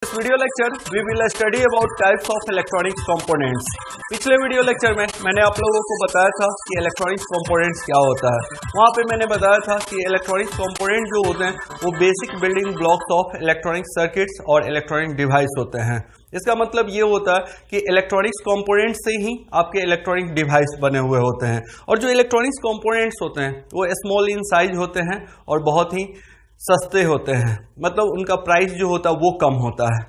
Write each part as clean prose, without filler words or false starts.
इस video lecture we will study about types of electronics components. पिछले video lecture में मैंने आप लोगों को बताया था कि इलेक्ट्रॉनिक्स कंपोनेंट्स क्या होता है। वहाँ पे मैंने बताया था कि इलेक्ट्रॉनिक्स कंपोनेंट जो होते हैं वो basic building blocks of electronic circuits और इलेक्ट्रॉनिक डिवाइस होते हैं। इसका मतलब ये होता है कि इलेक्ट्रॉनिक्स कंपोनेंट से ही आपके इलेक्ट्रॉनिक डिवाइस बने हुए होते हैं, और जो इलेक्ट्रॉनिक्स कंपोनेंट्स होते हैं वो स्मॉल इन साइज होते हैं और बहुत ही सस्ते होते हैं, मतलब उनका प्राइस जो होता है वो कम होता है।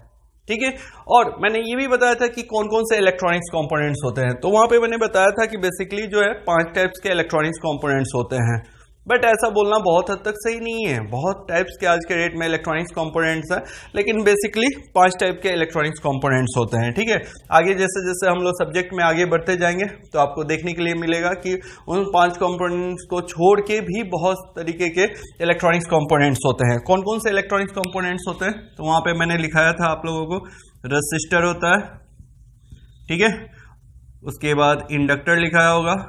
ठीक है, और मैंने ये भी बताया था कि कौन कौन से इलेक्ट्रॉनिक्स कंपोनेंट्स होते हैं। तो वहां पे मैंने बताया था कि बेसिकली जो है 5 टाइप्स के इलेक्ट्रॉनिक्स कंपोनेंट्स होते हैं, बट ऐसा बोलना बहुत हद तक सही नहीं है। बहुत टाइप्स के आज के डेट में इलेक्ट्रॉनिक्स कंपोनेंट्स हैं, लेकिन बेसिकली 5 टाइप के इलेक्ट्रॉनिक्स कंपोनेंट्स होते हैं। ठीक है, आगे जैसे जैसे हम लोग सब्जेक्ट में आगे बढ़ते जाएंगे तो आपको देखने के लिए मिलेगा कि उन 5 कंपोनेंट्स को छोड़ के भी बहुत तरीके के इलेक्ट्रॉनिक्स कंपोनेंट्स होते हैं। कौन कौन से इलेक्ट्रॉनिक्स कंपोनेंट्स होते हैं, तो वहां पर मैंने लिखाया था आप लोगों को। रेसिस्टर होता है, ठीक है, उसके बाद इंडक्टर लिखाया होगा,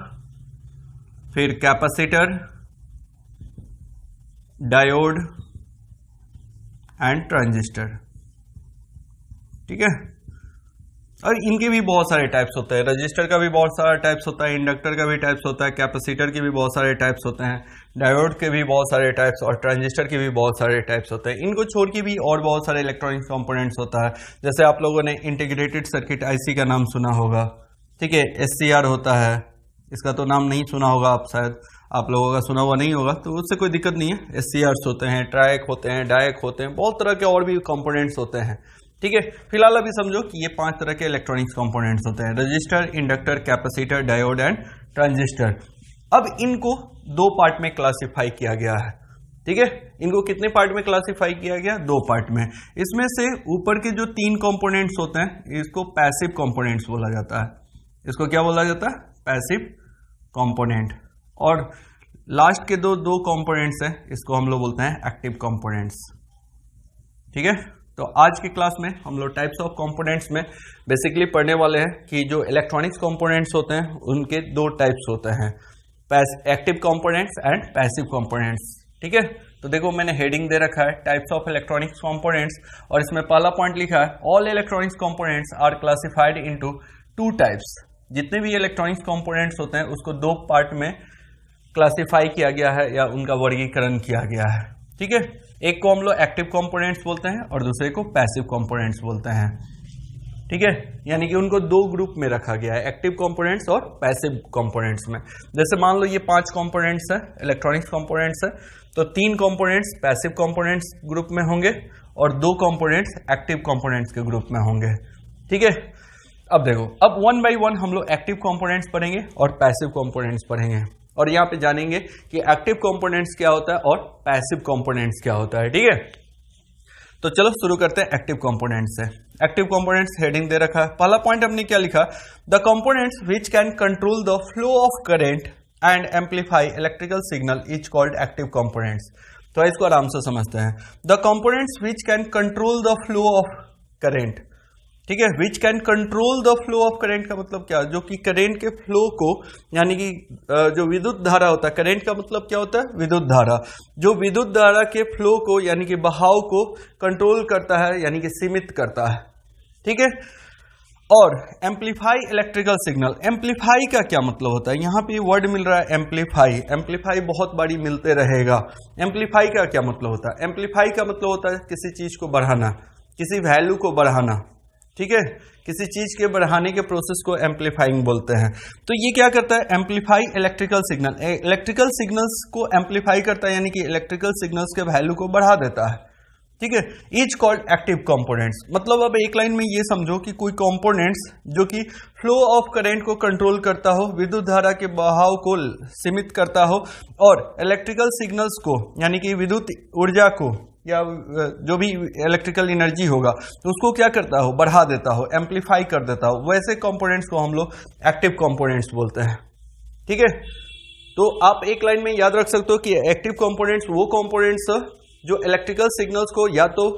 फिर कैपेसिटर, डायोड एंड ट्रांजिस्टर। ठीक है, और इनके भी बहुत सारे टाइप्स होते हैं। रजिस्टर का भी बहुत सारा टाइप्स होता है, इंडक्टर का भी टाइप्स होता है, कैपेसिटर के भी बहुत सारे टाइप्स होते हैं, डायोड के भी बहुत सारे टाइप्स और ट्रांजिस्टर के भी बहुत सारे टाइप्स होते हैं। इनको छोड़ के भी और बहुत सारे इलेक्ट्रॉनिक्स कंपोनेंट्स होता है। जैसे आप लोगों ने इंटीग्रेटेड सर्किट आईसी का नाम सुना होगा, ठीक है, एससीआर होता है, इसका तो नाम नहीं सुना होगा आप, शायद आप लोगों का सुना हुआ नहीं होगा, तो उससे कोई दिक्कत नहीं है। एससीआर्स होते हैं, ट्रायक होते हैं, डायक होते हैं, बहुत तरह के और भी कंपोनेंट्स होते हैं। ठीक है, फिलहाल अभी समझो कि ये 5 तरह के इलेक्ट्रॉनिक्स कंपोनेंट्स होते हैं: register, inductor, capacitor, diode and transistor. अब इनको 2 पार्ट में क्लासिफाई किया गया है। ठीक है, इनको कितने पार्ट में क्लासिफाई किया गया? 2 पार्ट में। इसमें से ऊपर के जो 3 कंपोनेंट्स होते हैं इसको पैसिव कंपोनेंट्स बोला जाता है। इसको क्या बोला जाता है? Passive component. और लास्ट के दो कंपोनेंट्स हैं, इसको हम लोग बोलते हैं एक्टिव कंपोनेंट्स। ठीक है, तो आज की क्लास में हम लोग टाइप्स ऑफ कंपोनेंट्स में बेसिकली पढ़ने वाले हैं कि जो इलेक्ट्रॉनिक्स कंपोनेंट्स होते हैं उनके 2 टाइप्स होते हैं, active components and passive components. ठीक है, तो देखो मैंने हेडिंग दे रखा है टाइप्स ऑफ इलेक्ट्रॉनिक्स कंपोनेंट्स, और इसमें पहला पॉइंट लिखा है all electronics components are classified into 2 types. जितने भी इलेक्ट्रॉनिक्स कंपोनेंट्स होते हैं उसको 2 पार्ट में क्लासिफाई किया गया है या उनका वर्गीकरण किया गया है। ठीक है, एक को हम लोग एक्टिव कंपोनेंट्स बोलते हैं और दूसरे को पैसिव कंपोनेंट्स बोलते हैं। ठीक है, यानी कि उनको 2 ग्रुप में रखा गया है, एक्टिव कंपोनेंट्स और पैसिव कंपोनेंट्स में। जैसे मान लो ये 5 कंपोनेंट्स है, इलेक्ट्रॉनिक्स कंपोनेंट्स है, तो 3 कंपोनेंट्स पैसिव कंपोनेंट्स ग्रुप में होंगे और 2 कंपोनेंट्स एक्टिव कंपोनेंट्स के ग्रुप में होंगे। ठीक है, अब देखो, अब 1 बाय 1 हम लोग एक्टिव कंपोनेंट्स पढ़ेंगे और पैसिव कंपोनेंट्स पढ़ेंगे, और यहां पे जानेंगे कि एक्टिव कंपोनेंट्स क्या होता है और पैसिव कंपोनेंट्स क्या होता है। ठीक है, तो चलो शुरू करते हैं एक्टिव कंपोनेंट्स से। एक्टिव कंपोनेंट्स हेडिंग दे रखा है। पहला पॉइंट हमने क्या लिखा? The components which can control the flow of current and amplify electrical signal is called active components. तो इसको आराम से समझते हैं। The components which can control the flow of current, ठीक है, which can control the flow of current का मतलब क्या? जो कि करंट के फ्लो को, यानी कि जो विद्युत धारा होता है, करंट का मतलब क्या होता है? विद्युत धारा। जो विद्युत धारा के फ्लो को यानी कि बहाव को कंट्रोल करता है, यानी कि सीमित करता है। ठीक है, और एम्पलीफाई इलेक्ट्रिकल सिग्नल। एम्पलीफाई का क्या मतलब होता है? यहां पे वर्ड मिल रहा है एम्पलीफाई। एम्पलीफाई बहुत बारी मिलते रहेगा। एम्पलीफाई का क्या मतलब होता है? एम्पलीफाई का मतलब होता है किसी चीज को बढ़ाना, किसी वैल्यू को बढ़ाना। ठीक है, किसी चीज के बढ़ाने के प्रोसेस को एम्पलीफाइंग बोलते हैं। तो ये क्या करता है? Amplify electrical signal. Electrical signals को एम्पलीफाई करता है, यानी कि इलेक्ट्रिकल सिग्नल्स के वैल्यू को बढ़ा देता है। ठीक है, इज कॉल्ड एक्टिव कंपोनेंट्स। मतलब अब एक लाइन में ये समझो कि कोई कंपोनेंट्स जो कि फ्लो ऑफ करंट को कंट्रोल करता हो, विद्युत धारा के बहाव को सीमित करता हो, और इलेक्ट्रिकल सिग्नल्स को यानी कि विद्युत ऊर्जा को या जो भी इलेक्ट्रिकल एनर्जी होगा तो उसको क्या करता हो? बढ़ा देता हो, एम्पलीफाई कर देता हो। वैसे कंपोनेंट्स को हम लोग एक्टिव कंपोनेंट्स बोलते हैं। ठीक है, तो आप एक लाइन में याद रख सकते हो कि एक्टिव कंपोनेंट्स वो कंपोनेंट्स जो इलेक्ट्रिकल सिग्नल्स को या तो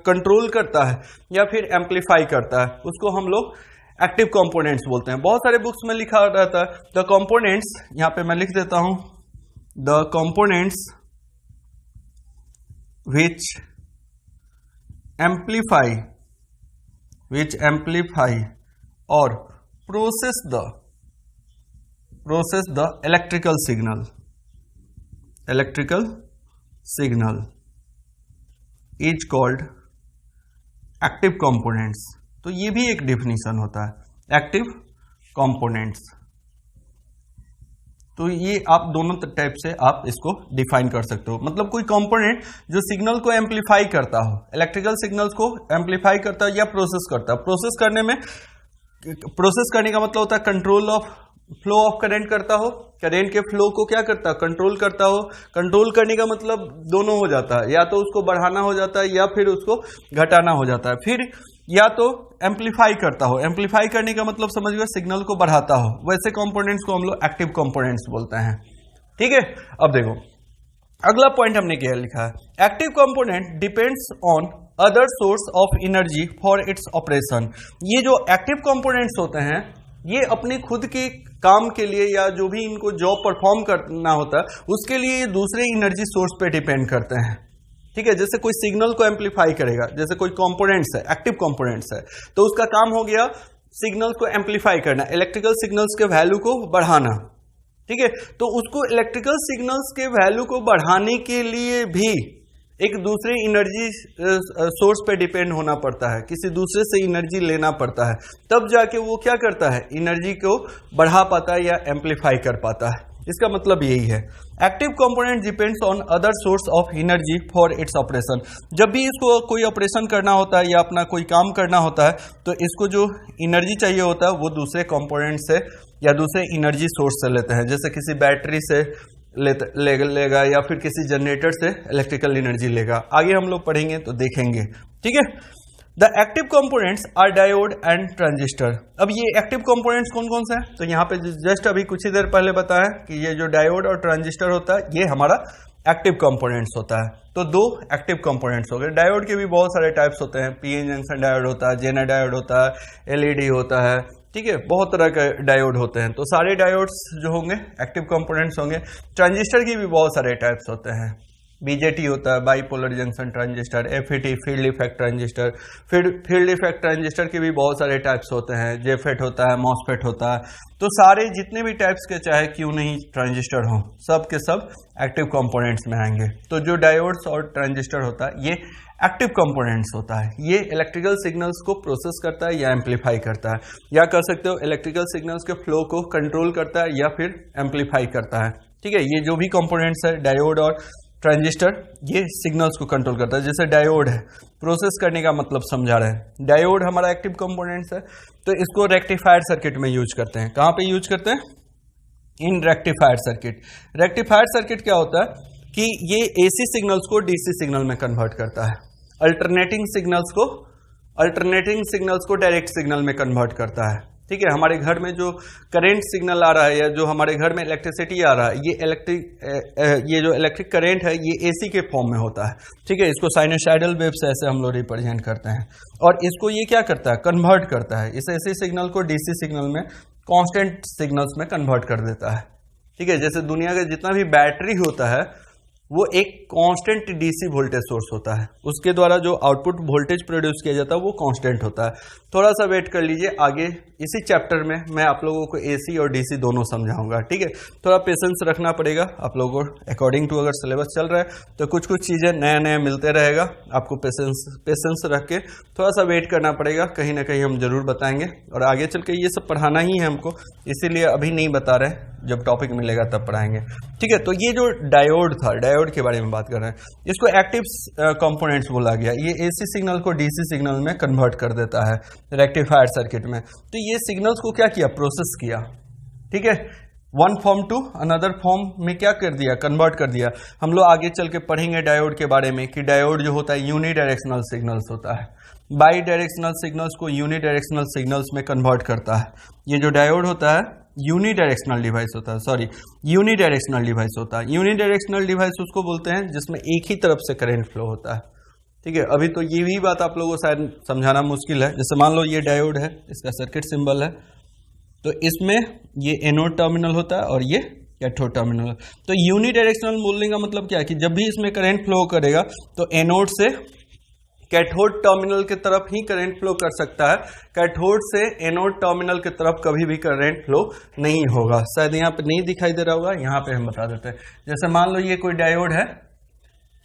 कंट्रोल करता है या फिर एम्पलीफाई करता है, उसको हम लोग एक्टिव कंपोनेंट्स बोलते हैं। बहुत सारे बुक्स में लिखा रहता है द कंपोनेंट्स, यहां पे मैं लिख देता हूं, द कंपोनेंट्स which एम्पलीफाई और process the electrical signal is called active components. तो ये भी एक डिफिनीशन होता है, एक्टिव कंपोनेंट्स। तो ये आप दोनों टाइप से आप इसको डिफाइन कर सकते हो। मतलब कोई कंपोनेंट जो सिग्नल को एम्पलीफाई करता हो, इलेक्ट्रिकल सिग्नल्स को एम्पलीफाई करता है या प्रोसेस करता है। प्रोसेस करने का मतलब होता है control of flow of current करता हो, करंट के फ्लो को क्या करता है, कंट्रोल करता हो। कंट्रोल करने का मतलब दोनों हो जाता है, या तो उसको बढ़ाना हो जाता है या फिर उसको घटाना हो जाता है। फिर या तो एम्पलीफाई करता हो, एम्पलीफाई करने का मतलब समझ गए सिग्नल को बढ़ाता हो। वैसे कंपोनेंट्स को हम लोग एक्टिव कंपोनेंट्स बोलते हैं। ठीक है, अब देखो अगला पॉइंट हमने क्या लिखा है, active component depends on other source of energy for its operation. ये जो एक्टिव कंपोनेंट्स होते हैं ये अपने खुद के काम के लिए या जो भी इनको जॉब परफॉर्म करना होता है उसके लिए ये दूसरे एनर्जी सोर्स पे डिपेंड करते हैं। ठीक है, जैसे कोई सिग्नल को एम्पलीफाई करेगा, जैसे कोई कंपोनेंट्स है, एक्टिव कंपोनेंट्स है, तो उसका काम हो गया सिग्नल्स को एम्पलीफाई करना, इलेक्ट्रिकल सिग्नल्स के वैल्यू को बढ़ाना। ठीक है, तो उसको इलेक्ट्रिकल सिग्नल्स के वैल्यू को बढ़ाने के लिए भी एक दूसरे एनर्जी सोर्स पे डिपेंड होना पड़ता है, किसी दूसरे से एनर्जी लेना पड़ता है, तब जाके वो क्या करता है, एनर्जी को बढ़ा पाता है या एम्पलीफाई कर पाता है। इसका मतलब यही है, active component depends on other source of energy for its operation. जब भी इसको कोई ऑपरेशन करना होता है या अपना कोई काम करना होता है तो इसको जो एनर्जी चाहिए होता है वो दूसरे कंपोनेंट से या दूसरे एनर्जी सोर्स से लेते हैं। जैसे किसी बैटरी से लेगा या फिर किसी जनरेटर से इलेक्ट्रिकल एनर्जी लेगा। आगे हम लोग पढ़ेंगे तो देखेंगे। ठीक है, the active components are diode and transistor. अब ये एक्टिव कंपोनेंट्स कौन कौन से हैं, तो यहाँ पे जस्ट अभी कुछ ही देर पहले बताया कि ये जो डायोड और ट्रांजिस्टर होता है ये हमारा एक्टिव कंपोनेंट्स होता है। तो दो एक्टिव कंपोनेंट्स हो गए। डायोड के भी बहुत सारे टाइप्स होते हैं, पीएन जंक्शन डायोड होता है, जेनर डायोड होता है, एलईडी होता है। ठीक है, बहुत तरह के डायोड होते हैं। तो सारे डायोड्स जो होंगे एक्टिव कंपोनेंट्स होंगे। ट्रांजिस्टर की भी बहुत सारे टाइप्स होते हैं, बीजेटी होता है, bipolar junction transistor, FET field effect transistor. Field effect transistor के भी बहुत सारे टाइप्स होते हैं, जेफेट होता है, मॉसफेट होता है। तो सारे जितने भी टाइप्स के चाहे क्यों नहीं ट्रांजिस्टर हो, सब के सब एक्टिव कंपोनेंट्स में आएंगे। तो जो डायोड्स और ट्रांजिस्टर होता है ये एक्टिव कंपोनेंट्स होता है। ये इलेक्ट्रिकल सिग्नल्स को प्रोसेस करता है या एम्पलीफाई करता है, या कर सकते हो इलेक्ट्रिकल सिग्नल्स के फ्लो को कंट्रोल करता है या फिर एम्पलीफाई करता है। ठीक है, ये जो भी कंपोनेंट्स है डायोड और ट्रांजिस्टर ये सिग्नल्स को कंट्रोल करता है। जैसे डायोड है, प्रोसेस करने का मतलब समझा रहे हैं। डायोड हमारा एक्टिव कंपोनेंट्स है, तो इसको रेक्टिफायर सर्किट में यूज करते हैं। कहाँ पे यूज करते हैं, इन रेक्टिफायर सर्किट। रेक्टिफायर सर्किट क्या होता है कि ये एसी सिग्नल्स को डीसी सिग्नल में कन्वर्ट करता है, अल्टरनेटिंग सिग्नल्स को डायरेक्ट सिग्नल में कन्वर्ट करता है। ठीक है, हमारे घर में जो करंट सिग्नल आ रहा है या जो हमारे घर में इलेक्ट्रिसिटी आ रहा है ये जो इलेक्ट्रिक करंट है ये एसी के फॉर्म में होता है। ठीक है, इसको साइनोसाइडल वेव से ऐसे हम लोग रिप्रेजेंट करते हैं, और इसको ये क्या करता है, कन्वर्ट करता है। इस एसी सिग्नल को डीसी सिग्नल में, कांस्टेंट सिग्नल्स में कन्वर्ट कर देता है। ठीक है, जैसे दुनिया का जितना भी बैटरी होता है वो एक कांस्टेंट डीसी वोल्टेज सोर्स होता है, उसके द्वारा जो आउटपुट वोल्टेज प्रोड्यूस किया जाता है वो कांस्टेंट होता है। थोड़ा सा वेट कर लीजिए, आगे इसी चैप्टर में मैं आप लोगों को एसी और डीसी दोनों समझाऊंगा। ठीक है, थोड़ा पेशेंस रखना पड़ेगा आप लोगों को। अकॉर्डिंग टू अगर सिलेबस चल रहा है तो कुछ कुछ चीज़ें नया नया मिलते रहेगा, आपको पेशेंस रख के थोड़ा सा वेट करना पड़ेगा। कहीं ना कहीं हम जरूर बताएंगे, और आगे चल के ये सब पढ़ाना ही है हमको, इसीलिए अभी नहीं बता रहे, जब टॉपिक मिलेगा तब पढ़ाएंगे। ठीक है, तो ये जो डायोड था, डायोड के बारे में बात कर रहे हैं, इसको एक्टिव कंपोनेंट्स बोला गया। ये एसी सिग्नल को डीसी सिग्नल में कन्वर्ट कर देता है रेक्टिफायर सर्किट में। तो ये सिग्नल्स को क्या किया, प्रोसेस किया। ठीक है, one form to another form में क्या कर दिया, कन्वर्ट कर दिया। हम लोग आगे चल के पढ़ेंगे डायोड के बारे में कि डायोड जो होता है यूनिडायरेक्शनल सिग्नल्स होता है, बाई डायरेक्शनल सिग्नल्स को यूनिडायरेक्शनल सिग्नल्स में कन्वर्ट करता है। ये जो डायोड होता है यूनिडायरेक्शनल डिवाइस होता है, यूनिडायरेक्शनल डिवाइस होता है। यूनिडायरेक्शनल डिवाइस उसको बोलते हैं जिसमें एक ही तरफ से करंट फ्लो होता है। ठीक है, अभी तो ये भी बात आप लोगों को शायद समझाना मुश्किल है। जैसे मान लो ये डायोड है, इसका सर्किट सिंबल है, तो इसमें ये एनोड टर्मिनल होता है और ये कैथोड टर्मिनल। तो यूनिडायरेक्शनल बोलने का मतलब क्या है कि जब भी इसमें करंट फ्लो करेगा तो एनोड से कैथोड टर्मिनल की तरफ ही करंट फ्लो कर सकता है, कैथोड से एनोड टर्मिनल की तरफ कभी भी करंट फ्लो नहीं होगा। शायद यहाँ पे नहीं दिखाई दे रहा होगा, यहाँ पे हम बता देते हैं। जैसे मान लो ये कोई डायोड है,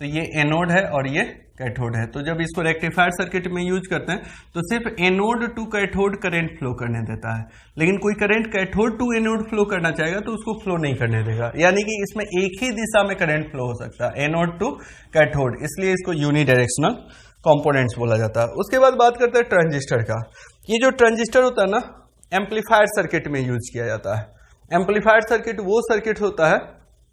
तो ये एनोड है और ये कैथोड है। तो जब इसको रेक्टिफायर सर्किट में यूज करते हैं तो सिर्फ anode to cathode current flow करने देता है, लेकिन कोई current cathode to anode flow करना चाहेगा तो उसको फ्लो नहीं करने देगा। यानी कि इसमें एक ही दिशा में करंट फ्लो हो सकता है, एनोड टू कैथोड, इसलिए इसको यूनिडायरेक्शनल कंपोनेंट्स बोला जाता है। उसके बाद बात करते हैं ट्रांजिस्टर का। ये जो ट्रांजिस्टर होता है ना, एम्पलीफायर सर्किट में यूज किया जाता है। एम्पलीफायर सर्किट वो सर्किट होता है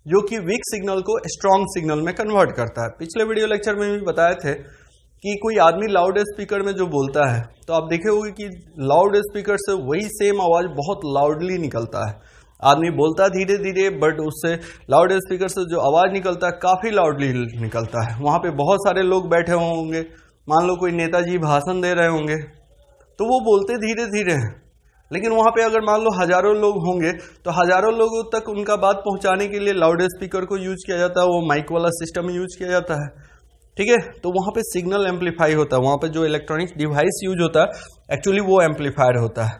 जो कि वीक सिग्नल को स्ट्रॉन्ग सिग्नल में कन्वर्ट करता है। पिछले वीडियो लेक्चर में भी बताए थे कि कोई आदमी लाउड स्पीकर में जो बोलता है तो आप देखे होंगे कि लाउड स्पीकर से वही सेम आवाज बहुत लाउडली निकलता है। आदमी बोलता धीरे धीरे, बट उससे लाउड स्पीकर से जो आवाज निकलता है काफी लाउडली निकलता है। वहां पे बहुत सारे लोग बैठे होंगे, मान लो कोई नेताजी भाषण दे रहे होंगे, तो वो बोलते धीरे धीरे हैं, लेकिन वहां पे अगर मान लो हजारों लोग होंगे तो हजारों लोगों तक उनका बात पहुंचाने के लिए लाउड स्पीकर को यूज किया जाता है, वो माइक वाला सिस्टम यूज किया जाता है। ठीक है, तो वहां पे सिग्नल एम्पलीफाई होता है, वहां पे जो इलेक्ट्रॉनिक्स डिवाइस यूज होता है एक्चुअली वो एम्पलीफायर होता है।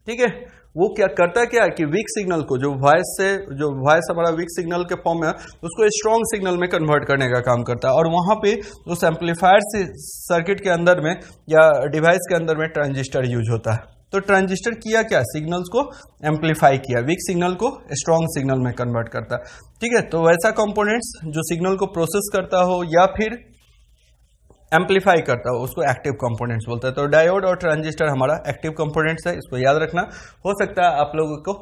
ठीक है, वो क्या करता है, क्या है कि वीक सिग्नल को, जो वॉइस हमारा वीक सिग्नल के फॉर्म में है, उसको स्ट्रॉन्ग सिग्नल में कन्वर्ट करने का काम करता है। और वहां पे उस एम्पलीफायर सर्किट के अंदर में या डिवाइस के अंदर में ट्रांजिस्टर यूज होता है। तो ट्रांजिस्टर किया क्या, सिग्नल्स को एम्पलीफाई किया, वीक सिग्नल को स्ट्रॉन्ग सिग्नल में कन्वर्ट करता है। ठीक है, तो वैसा कंपोनेंट्स जो सिग्नल को प्रोसेस करता हो या फिर एम्पलीफाई करता हो उसको एक्टिव कंपोनेंट्स बोलते हैं। तो डायोड और ट्रांजिस्टर हमारा एक्टिव कंपोनेंट्स है, इसको याद रखना। हो सकता है आप लोगों को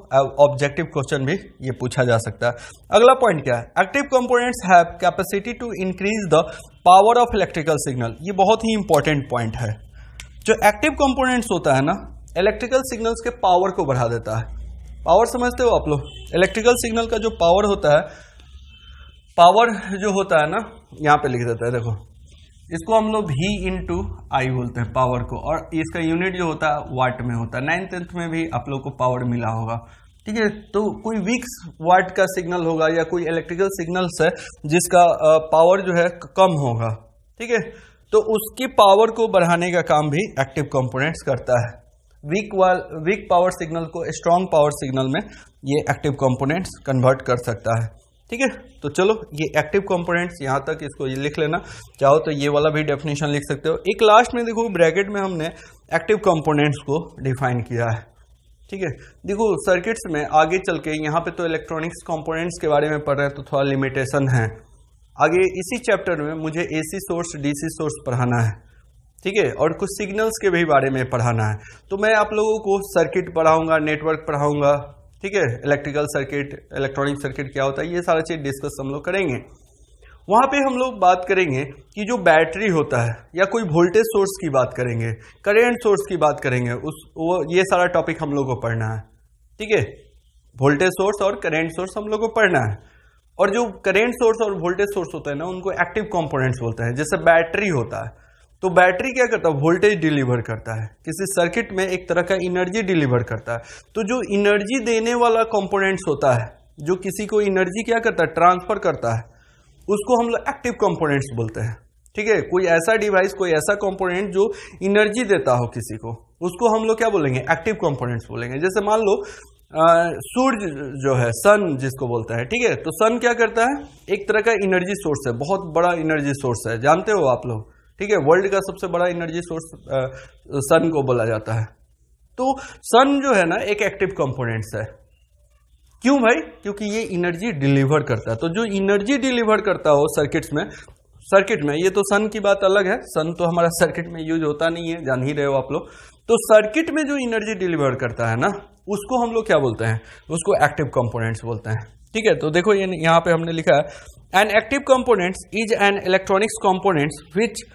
ऑब्जेक्टिव क्वेश्चन भी ये पूछा जा सकता है। अगला पॉइंट क्या है, active components have capacity to increase the power of electrical signal. ये बहुत ही इंपॉर्टेंट पॉइंट है। जो एक्टिव कंपोनेंट्स होता है ना, इलेक्ट्रिकल सिग्नल्स के पावर को बढ़ा देता है। पावर समझते हो आप लोग, इलेक्ट्रिकल सिग्नल का जो पावर होता है, पावर जो होता है ना, यहाँ पे लिख देता है, देखो इसको हम लोग V इंटू आई बोलते हैं पावर को, और इसका यूनिट जो होता है वाट में होता है। 9th में भी आप लोग को पावर मिला होगा। ठीक है, तो कोई वीक वाट का सिग्नल होगा या कोई इलेक्ट्रिकल सिग्नल्स है जिसका पावर जो है कम होगा। ठीक है, तो उसकी पावर को बढ़ाने का काम भी एक्टिव कंपोनेंट्स करता है। वीक पावर सिग्नल को स्ट्रॉन्ग पावर सिग्नल में ये एक्टिव कंपोनेंट्स कन्वर्ट कर सकता है। ठीक है, तो चलो ये एक्टिव कंपोनेंट्स यहाँ तक इसको ये लिख लेना, चाहो तो ये वाला भी डेफिनेशन लिख सकते हो। एक लास्ट में देखो ब्रैकेट में हमने एक्टिव कंपोनेंट्स को डिफाइन किया है। ठीक है, देखो सर्किट्स में आगे चल के यहाँ पे तो इलेक्ट्रॉनिक्स कंपोनेंट्स के बारे में पढ़ रहे हैं तो थोड़ा लिमिटेशन है। आगे इसी चैप्टर में मुझे AC सोर्स DC सोर्स पढ़ाना है। ठीक है, और कुछ सिग्नल्स के भी बारे में पढ़ाना है। तो मैं आप लोगों को सर्किट पढ़ाऊंगा, नेटवर्क पढ़ाऊंगा। ठीक है, इलेक्ट्रिकल सर्किट, इलेक्ट्रॉनिक सर्किट क्या होता है, ये सारा चीज डिस्कस हम लोग करेंगे। वहां पे हम लोग बात करेंगे कि जो बैटरी होता है या कोई वोल्टेज सोर्स की बात करेंगे, करंट सोर्स की बात करेंगे, ये सारा टॉपिक हम लोग को पढ़ना है। ठीक है, वोल्टेज सोर्स और करंट सोर्स हम लोग को पढ़ना है। और जो करंट सोर्स और वोल्टेज सोर्स होता है ना, उनको एक्टिव कंपोनेंट्स बोलते हैं। जैसे बैटरी होता है, तो बैटरी क्या करता है, वोल्टेज डिलीवर करता है, किसी सर्किट में एक तरह का एनर्जी डिलीवर करता है। तो जो एनर्जी देने वाला कंपोनेंट्स होता है, जो किसी को एनर्जी क्या करता है, ट्रांसफर करता है, उसको हम लोग एक्टिव कंपोनेंट्स बोलते हैं। ठीक है, कोई ऐसा डिवाइस, कोई ऐसा कंपोनेंट जो एनर्जी देता हो किसी को, उसको हम लोग क्या बोलेंगे, एक्टिव कंपोनेंट्स बोलेंगे। जैसे मान लो सूर्य जो है, सन जिसको बोलता है। ठीक है, तो सन क्या करता है, एक तरह का एनर्जी सोर्स है, बहुत बड़ा एनर्जी सोर्स है, जानते हो आप लोग। ठीक है, वर्ल्ड का सबसे बड़ा एनर्जी सोर्स सन को बोला जाता है। तो सन जो है ना एक एक्टिव कंपोनेंट्स है। क्यों भाई, क्योंकि ये एनर्जी डिलीवर करता है। तो जो एनर्जी डिलीवर करता हो सर्किट में ये तो सन की बात अलग है, सन तो हमारा सर्किट में यूज होता नहीं है, जान ही रहे हो आप लोग। तो सर्किट में जो एनर्जी डिलीवर करता है ना, उसको हम लोग क्या बोलते हैं, उसको एक्टिव कंपोनेंट्स बोलते हैं। ठीक है, तो देखो ये यहाँ पे हमने लिखा है an active components is an electronics components which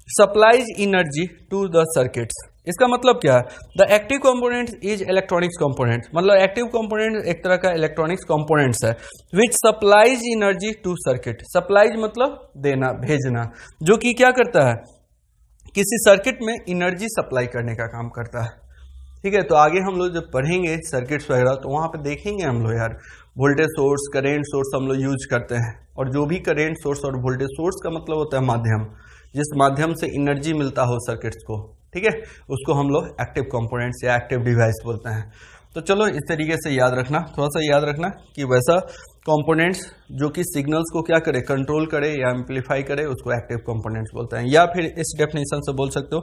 supplies energy to the circuits. इसका मतलब क्या है, the active components is electronics components, मतलब एक्टिव कंपोनेंट एक तरह का इलेक्ट्रॉनिक्स कंपोनेंट्स है which supplies energy to circuit. Supplies मतलब देना, भेजना, जो कि क्या करता है, किसी सर्किट में एनर्जी सप्लाई करने का काम करता है। ठीक है, तो आगे हम लोग जब पढ़ेंगे सर्किट्स वगैरह तो वहां पे देखेंगे हम लोग यार वोल्टेज सोर्स, करेंट सोर्स हम लोग यूज करते हैं। और जो भी करेंट सोर्स और वोल्टेज सोर्स का मतलब होता है माध्यम। जिस माध्यम से एनर्जी मिलता हो सर्किट्स को, ठीक है, उसको हम लोग एक्टिव कंपोनेंट्स या एक्टिव डिवाइस बोलते हैं। तो चलो इस तरीके से याद रखना, थोड़ा सा याद रखना कि वैसा कंपोनेंट्स जो कि सिग्नल्स को क्या करे, कंट्रोल करे या एम्पलीफाई करे, उसको एक्टिव कंपोनेंट्स बोलते हैं। या फिर इस डेफिनेशन से बोल सकते हो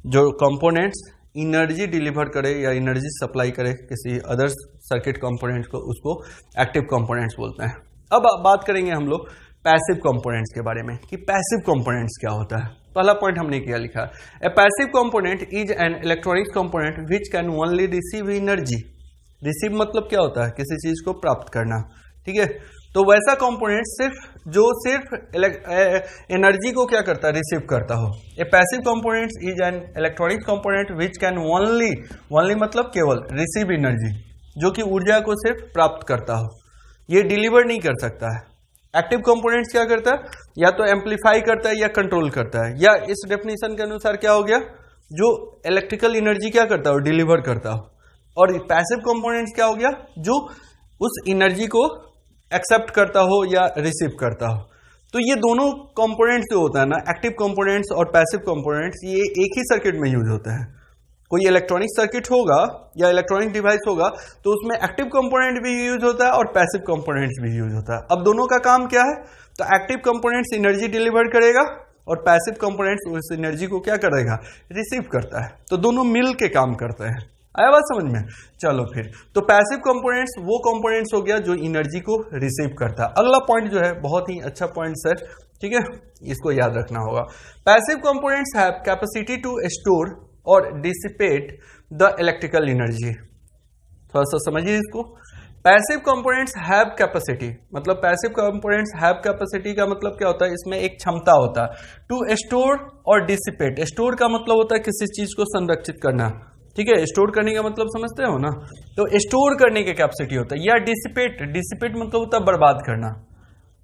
जो कंपोनेंट्स एनर्जी डिलीवर करे या एनर्जी सप्लाई करे किसी अदर सर्किट कंपोनेंट्स को, उसको एक्टिव कंपोनेंट्स बोलते हैं। अब बात करेंगे हम लोग पैसिव कंपोनेंट्स के बारे में कि पैसिव कंपोनेंट्स क्या होता है। पहला पॉइंट हमने क्या लिखा, ए passive component is an electronic component which can only receive energy. Receive मतलब क्या होता है, किसी चीज को प्राप्त करना, ठीक है। तो वैसा कंपोनेंट सिर्फ एनर्जी को क्या करता है, रिसीव करता हो। ए passive component is an electronic component which can only मतलब केवल रिसीव एनर्जी, जो कि ऊर्जा को सिर्फ प्राप्त करता हो, ये डिलीवर नहीं कर सकता है। एक्टिव कंपोनेंट्स क्या करता है, या तो एम्पलीफाई करता है या कंट्रोल करता है, या इस डेफिनेशन के अनुसार क्या हो गया, जो इलेक्ट्रिकल एनर्जी क्या करता हो, डिलीवर करता हो। और पैसिव कंपोनेंट्स क्या हो गया, जो उस एनर्जी को एक्सेप्ट करता हो या रिसीव करता हो। तो ये दोनों कंपोनेंट्स जो होता है ना, एक्टिव कंपोनेंट्स और पैसिव कंपोनेंट्स, ये एक ही सर्किट में यूज होते हैं। कोई इलेक्ट्रॉनिक सर्किट होगा या इलेक्ट्रॉनिक डिवाइस होगा तो उसमें एक्टिव कंपोनेंट भी यूज होता है और पैसिव कंपोनेंट्स भी यूज होता है। अब दोनों का काम क्या है, तो एक्टिव कंपोनेंट्स एनर्जी डिलीवर करेगा और पैसिव कंपोनेंट्स उस एनर्जी को क्या करेगा, रिसीव करता है। तो दोनों मिल के काम करते हैं। आया बात समझ में? चलो फिर, तो पैसिव कंपोनेंट्स वो कंपोनेंट्स हो गया जो एनर्जी को रिसीव करता है। अगला पॉइंट जो है बहुत ही अच्छा पॉइंट है, ठीक है, इसको याद रखना होगा। Passive components have capacity to store और डिसिपेट द इलेक्ट्रिकल एनर्जी। थोड़ा सा समझिए इसको। पैसिव कंपोनेंट्स हैव कैपेसिटी, मतलब पैसिव कंपोनेंट्स हैव कैपेसिटी का मतलब क्या होता है, इसमें एक क्षमता होता है टू स्टोर और डिसिपेट। स्टोर का मतलब होता है किसी चीज को संरक्षित करना, ठीक है, स्टोर करने का मतलब समझते हो ना, तो स्टोर करने की कैपेसिटी होता है। या डिसिपेट मतलब होता है बर्बाद करना,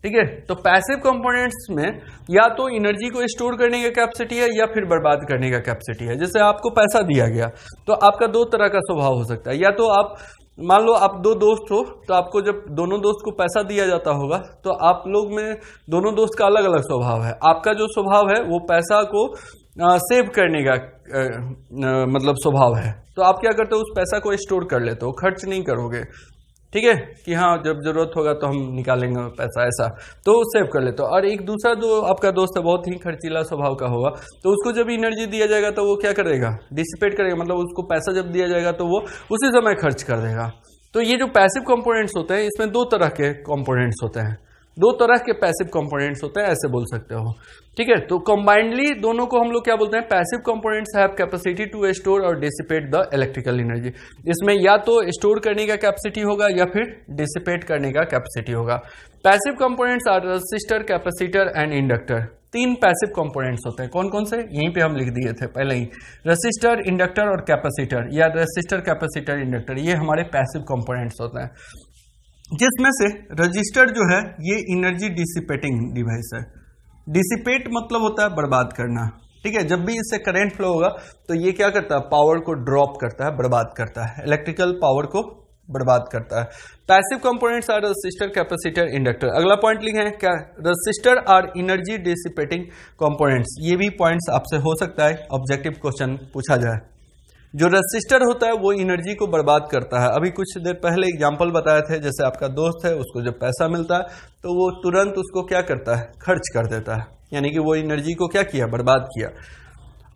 ठीक है। तो पैसिव कंपोनेंट्स में या तो एनर्जी को स्टोर करने की कैपेसिटी है या फिर बर्बाद करने का कैपेसिटी है। जैसे आपको पैसा दिया गया तो आपका दो तरह का स्वभाव हो सकता है, या तो आप मान लो आप दो दोस्त हो, तो आपको जब दोनों दोस्त को पैसा दिया जाता होगा तो आप लोग में दोनों दोस्त का अलग अलग स्वभाव है। आपका जो स्वभाव है वो पैसा को सेव करने का मतलब स्वभाव है, तो आप क्या करते हो, उस पैसा को स्टोर कर लेते हो, खर्च नहीं करोगे, ठीक है, कि हाँ जब जरूरत होगा तो हम निकालेंगे पैसा, ऐसा तो सेव कर लेते हो। और एक दूसरा जो आपका दोस्त है बहुत ही खर्चीला स्वभाव का होगा, तो उसको जब एनर्जी दिया जाएगा तो वो क्या करेगा, डिसिपेट करेगा, मतलब उसको पैसा जब दिया जाएगा तो वो उसी समय खर्च कर देगा। तो ये जो पैसिव कंपोनेंट्स होते हैं इसमें दो तरह के कंपोनेंट्स होते हैं, दो तरह के पैसिव कंपोनेंट्स होते हैं, ऐसे बोल सकते हो, ठीक है। तो कंबाइंडली दोनों को हम लोग क्या बोलते हैं, passive components have capacity to store और डिसिपेट द इलेक्ट्रिकल एनर्जी। इसमें या तो स्टोर करने का कैपेसिटी होगा या फिर डिसिपेट करने का कैपेसिटी होगा। Passive components are resistor, capacitor and inductor. तीन पैसिव कंपोनेंट्स होते हैं, कौन कौन से, यहीं पे हम लिख दिए थे पहले ही, रेसिस्टर, इंडक्टर और कैपेसिटर, या रेसिस्टर, कैपेसिटर, इंडक्टर, ये हमारे पैसिव कंपोनेंट्स होते हैं। जिसमें से रजिस्टर जो है ये एनर्जी डिसिपेटिंग डिवाइस है। डिसिपेट मतलब होता है बर्बाद करना, ठीक है, जब भी इससे करंट फ्लो होगा तो ये क्या करता है, पावर को ड्रॉप करता है, बर्बाद करता है, इलेक्ट्रिकल पावर को बर्बाद करता है। Passive components are resistor, capacitor, inductor. अगला पॉइंट लिखे हैं क्या, resistor are energy dissipating components. ये भी पॉइंट्स आपसे हो सकता है ऑब्जेक्टिव क्वेश्चन पूछा जाए। जो रेसिस्टर होता है वो एनर्जी को बर्बाद करता है। अभी कुछ देर पहले एग्जांपल बताए थे, जैसे आपका दोस्त है, उसको जब पैसा मिलता है तो वो तुरंत उसको क्या करता है, खर्च कर देता है, यानी कि वो एनर्जी को क्या किया, बर्बाद किया।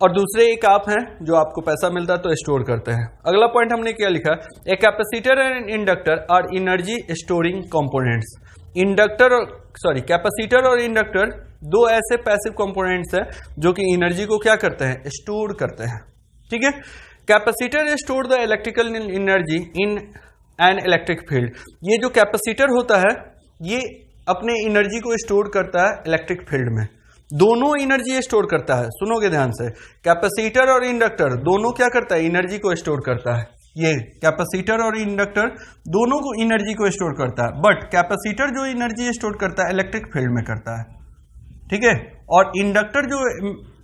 और दूसरे एक आप हैं जो आपको पैसा मिलता है तो स्टोर करते हैं। अगला पॉइंट हमने क्या लिखा, a capacitor and inductor are energy storing components. Capacitor और इंडक्टर दो ऐसे पैसिव कंपोनेंट्स हैं जो कि एनर्जी को क्या करते हैं, स्टोर करते हैं, ठीक है। Capacitor store the electrical energy in an electric field. ये जो कैपेसिटर होता है ये अपने एनर्जी को स्टोर करता है इलेक्ट्रिक फील्ड में। दोनों एनर्जी स्टोर करता है, सुनोगे ध्यान से, कैपेसिटर और इंडक्टर दोनों क्या करता है, एनर्जी को स्टोर करता है। ये कैपेसिटर और इंडक्टर दोनों को एनर्जी को स्टोर करता है, बट कैपेसिटर जो एनर्जी स्टोर करता है इलेक्ट्रिक फील्ड में करता है, ठीक है, और इंडक्टर जो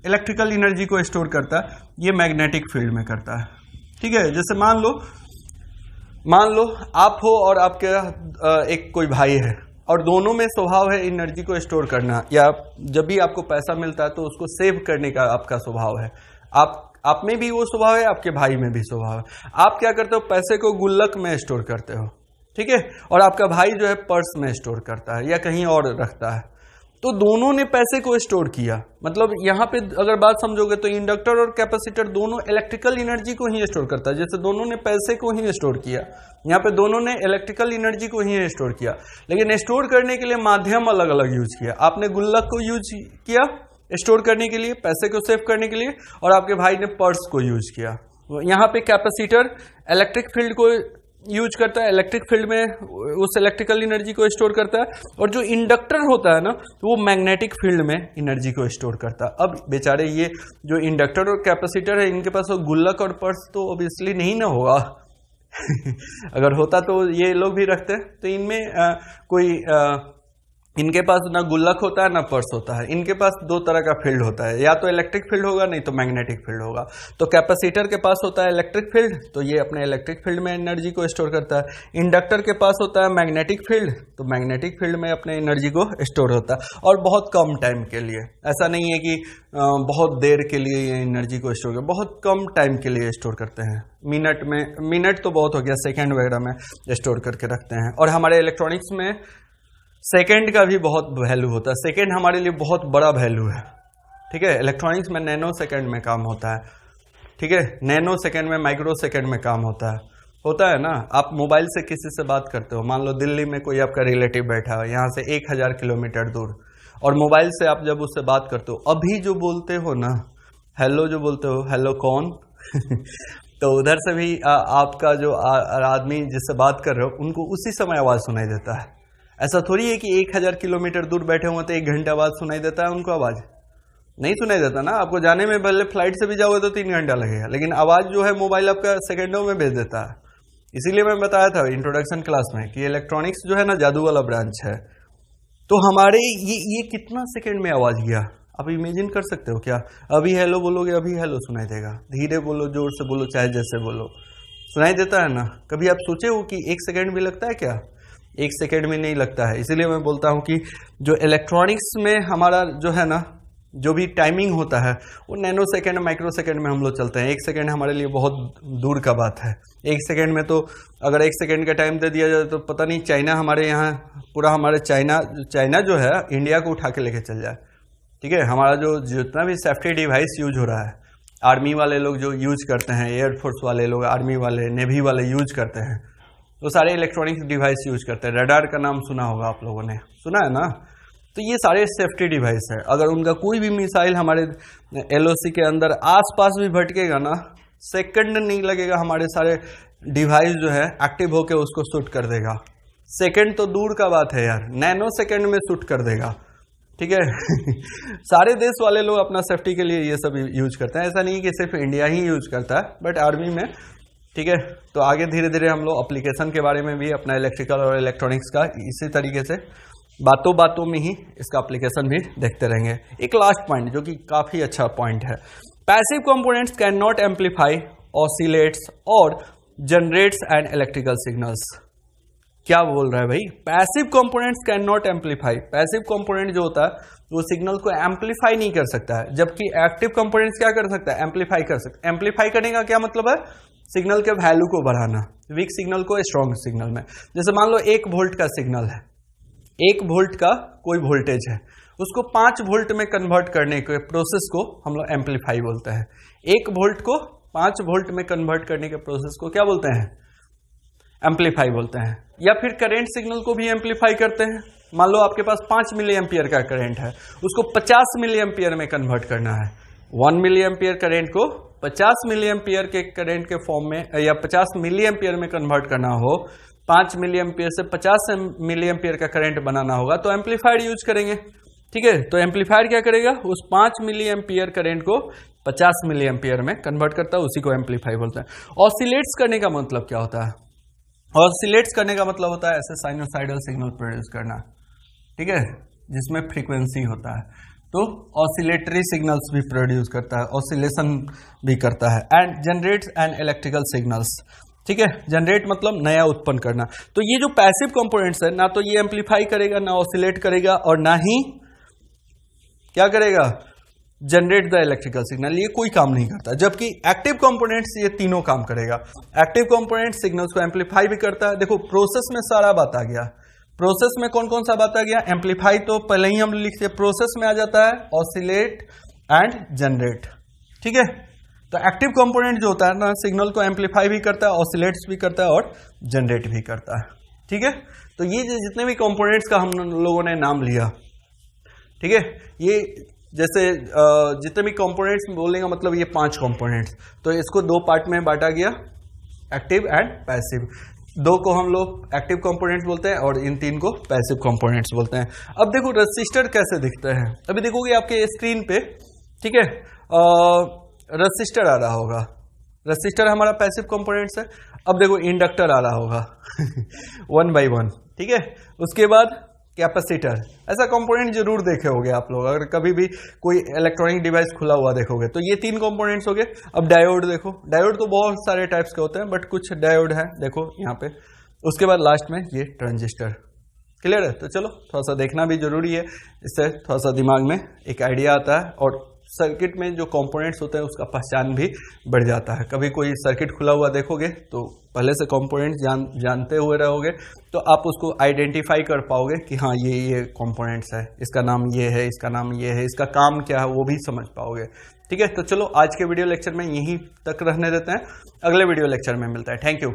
इलेक्ट्रिकल एनर्जी को स्टोर करता है ये मैग्नेटिक फील्ड में करता है, ठीक है। जैसे मान लो आप हो और आपके एक कोई भाई है, और दोनों में स्वभाव है एनर्जी को स्टोर करना, या जब भी आपको पैसा मिलता है तो उसको सेव करने का आपका स्वभाव है। आप में भी वो स्वभाव है, आपके भाई में भी स्वभाव है। आप क्या करते हो, पैसे को गुल्लक में स्टोर करते हो, ठीक है, और आपका भाई जो है पर्स में स्टोर करता है या कहीं और रखता है। तो दोनों ने पैसे को स्टोर किया, मतलब यहां पे अगर बात समझोगे तो इंडक्टर और कैपेसिटर दोनों इलेक्ट्रिकल एनर्जी को ही स्टोर करता है। जैसे दोनों ने पैसे को ही स्टोर किया, यहाँ पे दोनों ने इलेक्ट्रिकल एनर्जी को ही स्टोर किया, लेकिन स्टोर करने के लिए माध्यम अलग अलग यूज किया। आपने गुल्लक को यूज किया स्टोर करने के लिए, पैसे को सेव करने के लिए, और आपके भाई ने पर्स को यूज किया। यहाँ पे कैपेसिटर इलेक्ट्रिक फील्ड को यूज करता है, इलेक्ट्रिक फील्ड में उस इलेक्ट्रिकल एनर्जी को स्टोर करता है, और जो इंडक्टर होता है ना तो वो मैग्नेटिक फील्ड में एनर्जी को स्टोर करता है। अब बेचारे ये जो इंडक्टर और कैपेसिटर है इनके पास वो गुल्लक और पर्स तो ऑब्वियसली नहीं ना होगा अगर होता तो ये लोग भी रखते, तो इनमें इनके पास ना गुल्लक होता है ना पर्स होता है। इनके पास दो तरह का फील्ड होता है, या तो इलेक्ट्रिक फील्ड होगा नहीं तो मैग्नेटिक फील्ड होगा। तो कैपेसिटर के पास होता है इलेक्ट्रिक फील्ड, तो ये अपने इलेक्ट्रिक फील्ड में एनर्जी को स्टोर करता है। इंडक्टर के पास होता है मैग्नेटिक फील्ड, तो मैग्नेटिक फील्ड में अपने एनर्जी को स्टोर होता है, और बहुत कम टाइम के लिए। ऐसा नहीं है कि बहुत देर के लिए ये एनर्जी को स्टोर कर, बहुत कम टाइम के लिए स्टोर करते हैं। मिनट तो बहुत हो गया, सेकेंड वगैरह में स्टोर करके रखते हैं। और हमारे इलेक्ट्रॉनिक्स में सेकेंड का भी बहुत वैल्यू होता है। सेकेंड हमारे लिए बहुत बड़ा वैल्यू है, ठीक है। इलेक्ट्रॉनिक्स में नैनो सेकेंड में काम होता है, ठीक है, नैनो सेकेंड में, माइक्रो सेकेंड में काम होता है ना। आप मोबाइल से किसी से बात करते हो, मान लो दिल्ली में कोई आपका रिलेटिव बैठा है यहाँ से 1000 किलोमीटर दूर, और मोबाइल से आप जब उससे बात करते हो, अभी जो बोलते हो ना, हेलो जो बोलते हो, हेलो कौन तो उधर से भी आपका जो आदमी जिससे बात कर रहे हो उनको उसी समय आवाज़ सुनाई देता है। ऐसा थोड़ी है कि 1000 किलोमीटर दूर बैठे हुए तो 1 घंटा बाद सुनाई देता है उनको, आवाज़ नहीं सुनाई देता ना। आपको जाने में पहले फ्लाइट से भी जाओगे तो 3 घंटा लगेगा, लेकिन आवाज़ जो है मोबाइल आपका सेकंडों में भेज देता है। इसीलिए मैं बताया था इंट्रोडक्शन क्लास में कि इलेक्ट्रॉनिक्स जो है ना जादू वाला ब्रांच है। तो हमारे ये कितना सेकेंड में आवाज़ गया, आप इमेजिन कर सकते हो क्या? अभी हेलो बोलोगे, अभी हेलो सुनाई देगा, धीरे बोलो, जोर से बोलो, चाहे जैसे बोलो, सुनाई देता है ना। कभी आप सोचे हो कि 1 सेकेंड भी लगता है क्या? 1 सेकेंड में नहीं लगता है। इसीलिए मैं बोलता हूँ कि जो इलेक्ट्रॉनिक्स में हमारा जो है ना, जो भी टाइमिंग होता है वो नैनो सेकेंड, माइक्रो सेकेंड में हम लोग चलते हैं। 1 सेकेंड हमारे लिए बहुत दूर का बात है। 1 सेकेंड में तो अगर 1 सेकेंड का टाइम दे दिया जाए तो पता नहीं चाइना हमारे यहाँ पूरा, हमारे चाइना जो है इंडिया को उठा के लेके चल जाए, ठीक है। हमारा जो जितना भी सेफ्टी डिवाइस यूज हो रहा है, आर्मी वाले लोग जो यूज करते हैं, एयरफोर्स वाले लोग, आर्मी वाले, नेवी वाले यूज करते हैं, तो सारे इलेक्ट्रॉनिक्स डिवाइस यूज करते हैं। रडार का नाम सुना होगा आप लोगों ने, सुना है ना। तो ये सारे सेफ्टी डिवाइस है। अगर उनका कोई भी मिसाइल हमारे एलओसी के अंदर आसपास भी भटकेगा ना, सेकंड नहीं लगेगा, हमारे सारे डिवाइस जो है एक्टिव होकर उसको शूट कर देगा। सेकंड तो दूर का बात है यार, नैनो सेकंड में शूट कर देगा, ठीक है सारे देश वाले लोग अपना सेफ्टी के लिए ये सब यूज करते हैं। ऐसा नहीं कि सिर्फ इंडिया ही यूज करता है, बट आर्मी में, ठीक है। तो आगे धीरे धीरे हम लोग एप्लीकेशन के बारे में भी अपना इलेक्ट्रिकल और इलेक्ट्रॉनिक्स का इसी तरीके से बातों में ही इसका एप्लीकेशन भी देखते रहेंगे। एक लास्ट पॉइंट जो कि काफी अच्छा पॉइंट है, passive components can not amplify, oscillates और जनरेट्स एंड इलेक्ट्रिकल सिग्नल्स। क्या बोल रहा है भाई? Passive components can not amplify. Passive component जो होता है वो सिग्नल को एम्पलीफाई नहीं कर सकता है, जबकि एक्टिव कंपोनेंट्स क्या कर सकता है? एम्पलीफाई कर सकता है। एम्पलीफाई करने का क्या मतलब है? सिग्नल के वैल्यू को बढ़ाना, वीक सिग्नल को स्ट्रॉन्ग सिग्नल में। जैसे मान लो 1 वोल्ट का सिग्नल है, 1 वोल्ट का कोई वोल्टेज है, उसको 5 वोल्ट में कन्वर्ट करने के प्रोसेस को हम लोग एम्पलीफाई बोलते हैं। 1 वोल्ट को 5 वोल्ट में कन्वर्ट करने के प्रोसेस को क्या बोलते हैं? एम्पलीफाई बोलते हैं। या फिर करंट सिग्नल को भी एम्पलीफाई करते हैं। मान लो आपके पास 5 मिली एम्पियर का करंट है, उसको 50 मिली एम्पियर में कन्वर्ट करना है। 1 मिली एम्पियर करंट को 50 मिली एम्पियर के करंट के फॉर्म में, या 50 मिली एम्पियर में कन्वर्ट करना हो, 5 मिली एम्पियर से 50 मिली एम्पियर का करंट बनाना होगा, तो एम्पलीफायर यूज करेंगे, ठीक है। तो एम्पलीफायर क्या करेगा? उस 5 मिली एम्पियर करंट को 50 मिली एम्पियर में कन्वर्ट करता है, उसी को एम्पलीफाई बोलते हैं। ऑसिलेट्स करने का मतलब क्या होता है? ऑसिलेट्स करने का मतलब होता है ऐसे साइनोसाइडल सिग्नल प्रोड्यूस करना, ठीक है, जिसमें फ्रीक्वेंसी होता है। तो ऑसिलेटरी सिग्नल्स भी प्रोड्यूस करता है, ऑसिलेशन भी करता है। And generates and electrical signals, ठीक है, जनरेट मतलब नया उत्पन्न करना। तो ये जो पैसिव कंपोनेंट्स है, ना तो ये एम्पलीफाई करेगा, ना ऑसिलेट करेगा, और ना ही क्या करेगा, जनरेट द इलेक्ट्रिकल सिग्नल, ये कोई काम नहीं करता। जबकि एक्टिव कंपोनेंट्स ये तीनों काम करेगा। एक्टिव कंपोनेंट सिग्नल्स को एम्पलीफाई भी करता है। देखो प्रोसेस में सारा बात आ गया। प्रोसेस में कौन कौन सा बात आ गया, एम्पलीफाई तो पहले ही हम लिखते हैं, प्रोसेस में आ जाता है ऑसिलेट एंड जनरेट। ठीक है, तो एक्टिव कंपोनेंट जो होता है ना, सिग्नल को एम्पलीफाई भी करता है, ऑसिलेट्स भी करता है और जनरेट भी करता है। ठीक है, तो ये जितने भी कंपोनेंट्स का हम लोगों ने नाम लिया, ठीक है, ये जैसे जितने भी कंपोनेंट्स बोलेंगे, मतलब ये 5 कंपोनेंट्स, तो इसको 2 पार्ट में बांटा गया, एक्टिव एंड पैसिव। 2 को हम लोग एक्टिव कंपोनेंट्स बोलते हैं और इन 3 को पैसिव कंपोनेंट्स बोलते हैं। अब देखो रेसिस्टर कैसे दिखते हैं, अभी देखोगे आपके स्क्रीन पे, ठीक है, रेसिस्टर आ रहा होगा, रेसिस्टर हमारा पैसिव कंपोनेंट्स है। अब देखो इंडक्टर आ रहा होगा 1 by 1, ठीक है। उसके बाद कैपेसिटर, ऐसा कंपोनेंट जरूर देखे होगे आप लोग, अगर कभी भी कोई इलेक्ट्रॉनिक डिवाइस खुला हुआ देखोगे तो ये 3 कंपोनेंट्स हो गए। अब डायोड देखो, डायोड तो बहुत सारे टाइप्स के होते हैं, बट कुछ डायोड है देखो यहाँ पे। उसके बाद लास्ट में ये ट्रांजिस्टर। क्लियर है, तो चलो थोड़ा सा देखना भी जरूरी है, इससे थोड़ा सा दिमाग में एक आइडिया आता है और सर्किट में जो कंपोनेंट्स होते हैं उसका पहचान भी बढ़ जाता है। कभी कोई सर्किट खुला हुआ देखोगे तो पहले से कंपोनेंट्स जानते हुए रहोगे, तो आप उसको आइडेंटिफाई कर पाओगे कि हाँ ये कंपोनेंट्स है, इसका नाम ये है, इसका नाम ये है, इसका काम क्या है, वो भी समझ पाओगे। ठीक है, तो चलो आज के वीडियो लेक्चर में यहीं तक रहने देते हैं, अगले वीडियो लेक्चर में मिलता है। Thank you.